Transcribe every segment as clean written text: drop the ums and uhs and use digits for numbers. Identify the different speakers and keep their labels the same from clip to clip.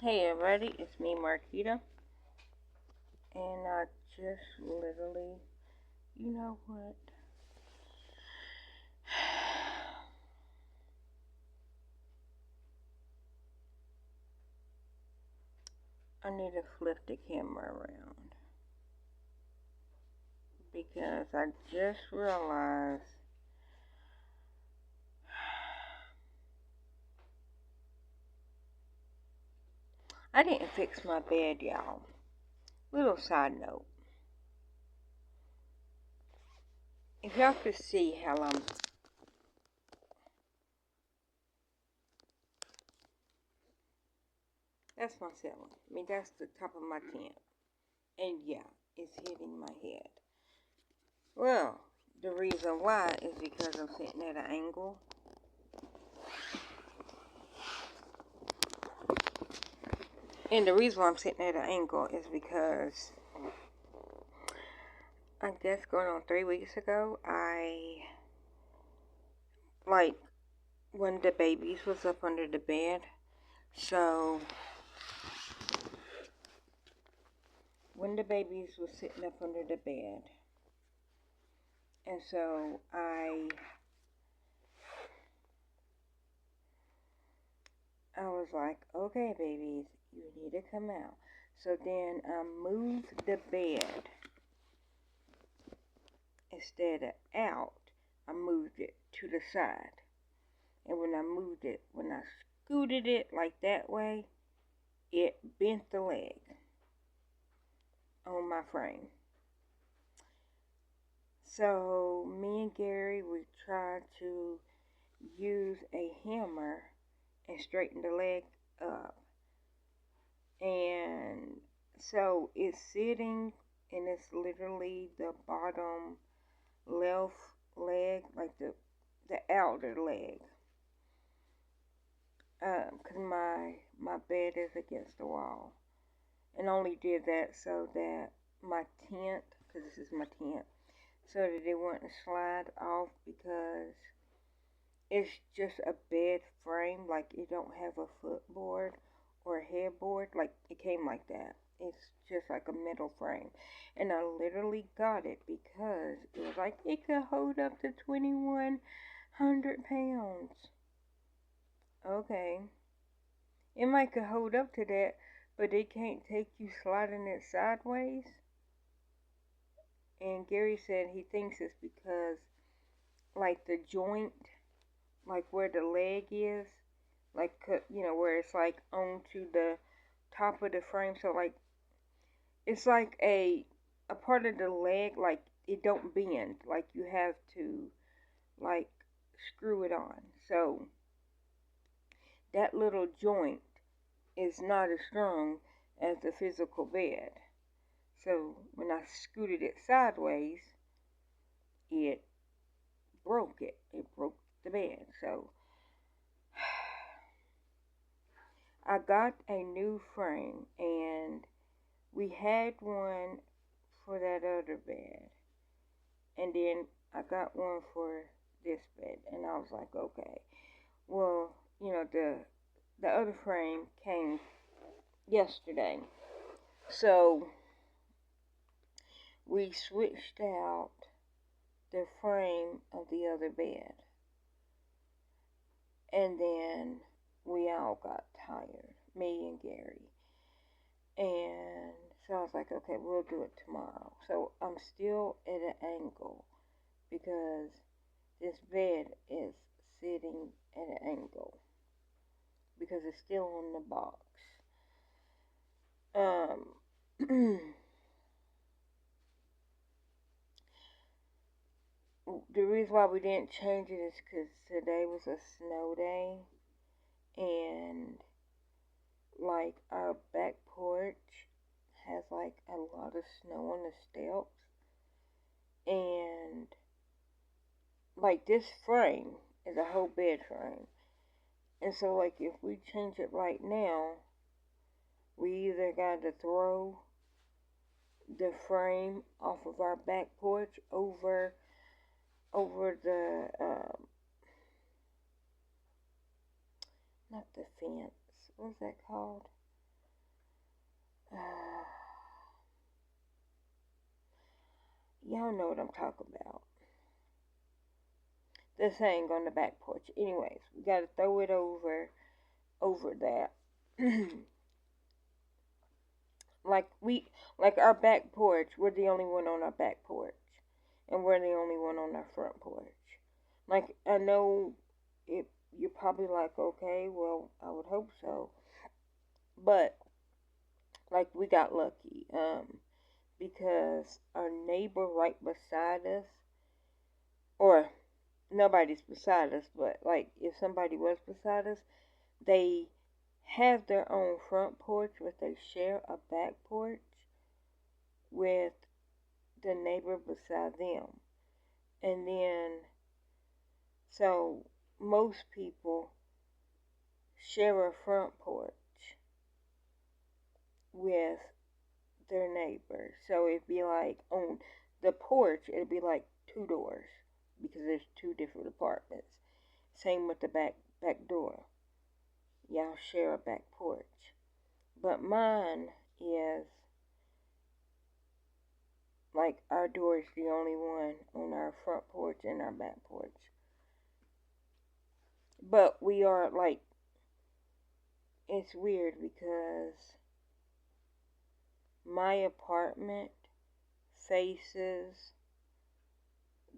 Speaker 1: Hey everybody, it's me Marquita, and I just literally, you know what? I need to flip the camera around because I just realized I didn't fix my bed, y'all. Little side note. If y'all could see how that's my ceiling. I mean, that's the top of my tent. And yeah, it's hitting my head. Well, the reason why is because I'm sitting at an angle. And the reason why I'm sitting at an angle is because I guess going on 3 weeks ago, one of the babies was up under the bed. So, when the babies was sitting up under the bed, and so I was like, okay, babies, you need to come out. So then I moved the bed. Instead of out, I moved it to the side. And when I scooted it like that way, it bent the leg on my frame. So me and Gary, we tried to use a hammer and straighten the leg up. And so it's sitting, and it's literally the bottom left leg, like the outer leg. Because my bed is against the wall. And only did that so that my tent, because this is my tent, so that it wouldn't slide off, because it's just a bed frame, like it don't have a footboard or a headboard, like it came like that. It's just like a metal frame. And I literally got it because it was like it could hold up to 2,100 pounds. Okay. It might could hold up to that, but it can't take you sliding it sideways. And Gary said he thinks it's because, like, the joint, like where the leg is, like, where it's like onto the top of the frame. So like, it's like a part of the leg, like it don't bend, like you have to like screw it on. So that little joint is not as strong as the physical bed. So when I scooted it sideways, it broke it. It broke the bed. So I got a new frame, and we had one for that other bed, and then I got one for this bed, and I was like, okay, well, the other frame came yesterday, so we switched out the frame of the other bed, and then we all got tired, me and Gary, and so I was like, okay, we'll do it tomorrow. So I'm still at an angle because this bed is sitting at an angle because it's still on the box. The reason why we didn't change it is because today was a snow day, and like our back porch has like a lot of snow on the steps, and like this frame is a whole bed frame, and so like if we change it right now, we either got to throw the frame off of our back porch over the not the fence, what's that called, Y'all know what I'm talking about. The thing on the back porch. Anyways, we gotta throw it over that. like our back porch, we're the only one on our back porch. And we're the only one on our front porch. Like, I know you're probably like, okay, well, I would hope so. But, like, we got lucky. Because our neighbor right beside us, or nobody's beside us, but, like, if somebody was beside us, they have their own front porch, but they share a back porch with the neighbor beside them. And then, so most people share a front porch with their neighbor. So it'd be like on the porch, it'd be like two doors because there's two different apartments. Same with the back door. Y'all share a back porch. But mine is like our door is the only one on our front porch and our back porch. But we are like, it's weird because my apartment faces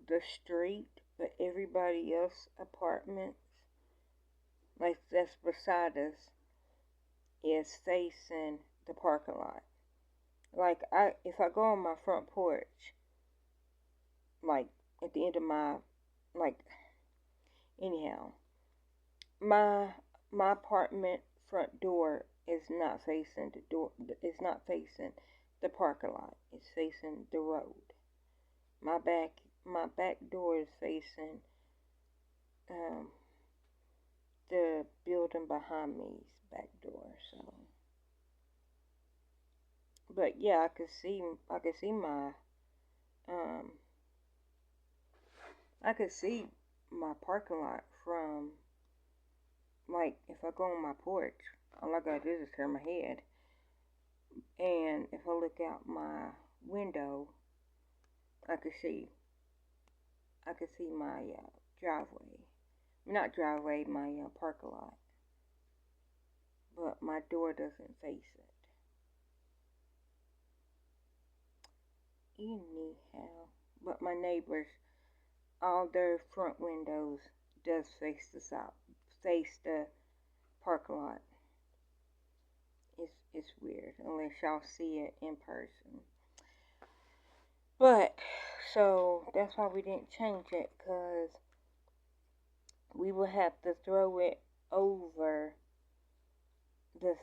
Speaker 1: the street, but everybody else's apartments, like that's beside us, is facing the parking lot. Like if I go on my front porch, like at the end of my, like, anyhow, my apartment front door is not facing the door. It's not facing the parking lot. It's facing the road. My back door is facing the building behind me's back door. So, but yeah, I could see my I could see my parking lot from, like, if I go on my porch, all I gotta do is turn my head, and if I look out my window, I could see my driveway. Not driveway, my parking lot. But my door doesn't face it. Anyhow, but my neighbors, all their front windows does face the parking lot. It's weird unless y'all see it in person. But so that's why we didn't change it, because we would have to throw it over the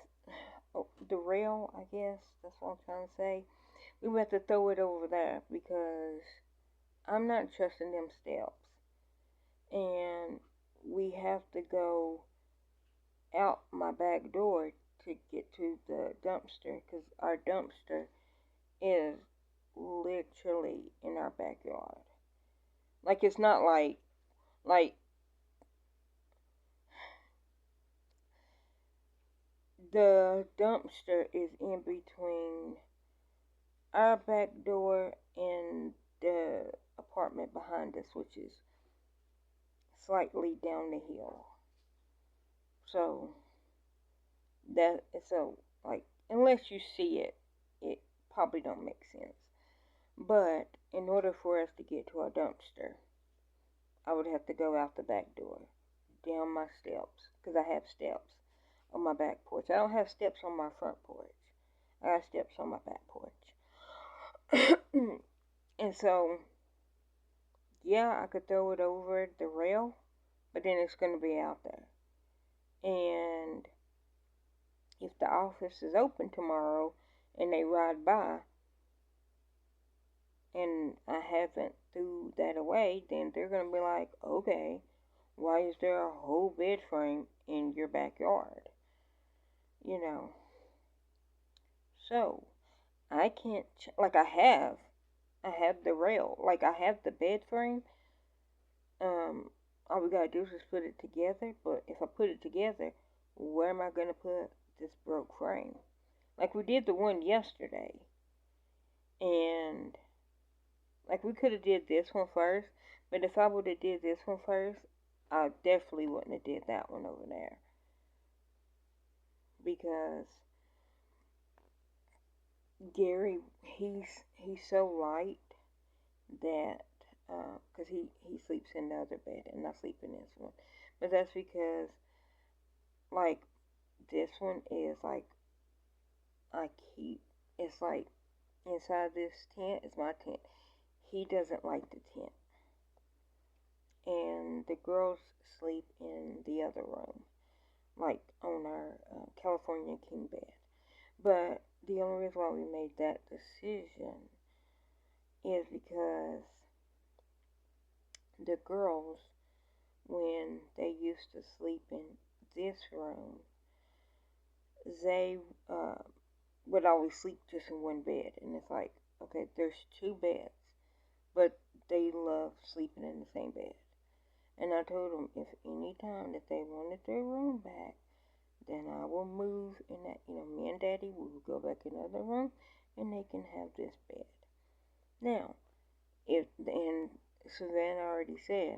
Speaker 1: rail, I guess. That's what I'm trying to say. We would have to throw it over there because I'm not trusting them steps. And we have to go out my back door to get to the dumpster, because our dumpster is literally in our backyard. Like, it's not like the dumpster is in between our back door and the apartment behind us, which is slightly down the hill. So like, unless you see it, it probably don't make sense. But in order for us to get to our dumpster, I would have to go out the back door, down my steps, because I have steps on my back porch. I don't have steps on my front porch. I got steps on my back porch. And so, yeah, I could throw it over the rail, but then it's going to be out there. And if the office is open tomorrow and they ride by and I haven't threw that away, then they're going to be like, okay, why is there a whole bed frame in your backyard? You know. So, I can't, like, I have the rail, like, I have the bed frame. All we gotta do is just put it together. But if I put it together, where am I gonna put this broke frame? Like we did the one yesterday, and like we could have did this one first, but if I would have did this one first, I definitely wouldn't have did that one over there, because Gary, he's so light that because he sleeps in the other bed and I sleep in this one, but that's because like this one is like I keep it's like inside this tent is my tent. He doesn't like the tent, and the girls sleep in the other room, like on our California king bed. But the only reason why we made that decision is because the girls, when they used to sleep in this room, they would always sleep just in one bed. And it's like, okay, there's two beds, but they love sleeping in the same bed. And I told them if any time that they wanted their room back, then I will move in that, me and Daddy will go back in the other room and they can have this bed. Now, and Savannah already said,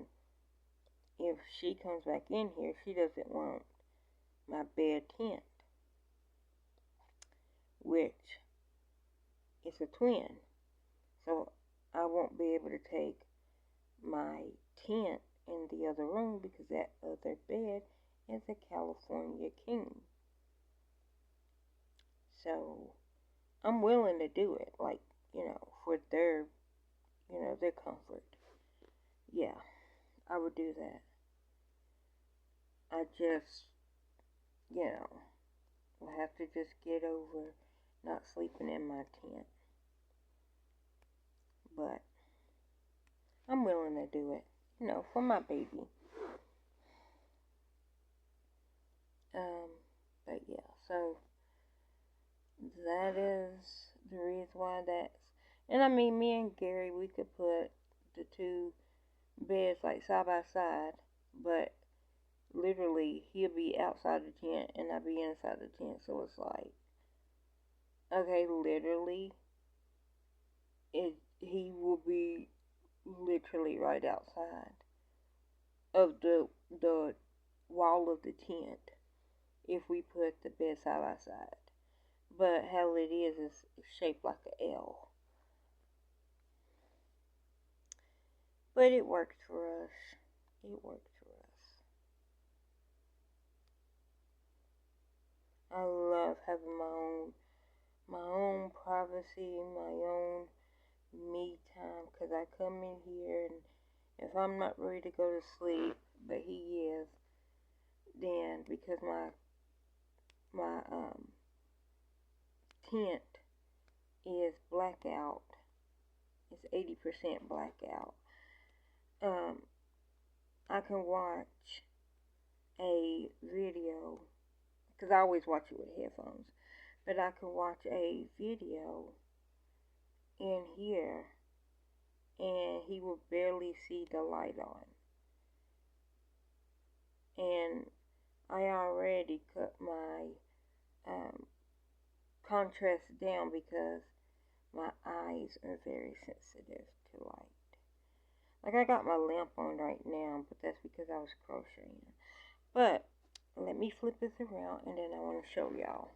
Speaker 1: if she comes back in here, she doesn't want my bed tent, which is a twin. So I won't be able to take my tent in the other room because that other bed is a California king. So I'm willing to do it, like, for their comfort. Yeah, I would do that. I just, will have to just get over not sleeping in my tent. But I'm willing to do it, for my baby. But yeah, so that is the reason why that's, and I mean, me and Gary, we could put the two beds like side by side, but literally he'll be outside the tent and I'll be inside the tent, so it's like, okay, literally, he will be literally right outside of the wall of the tent if we put the bed side by side. But how it is shaped like an L. But it worked for us. It worked for us. I love having my own privacy, my own me time, because I come in here and if I'm not ready to go to sleep, but he is, then because my tent is blackout, it's 80% blackout. I can watch a video, because I always watch it with headphones, but I can watch a video in here and he will barely see the light on. And I already cut my contrast down because my eyes are very sensitive to light. Like I got my lamp on right now, but that's because I was crocheting. But let me flip this around and then I want to show y'all.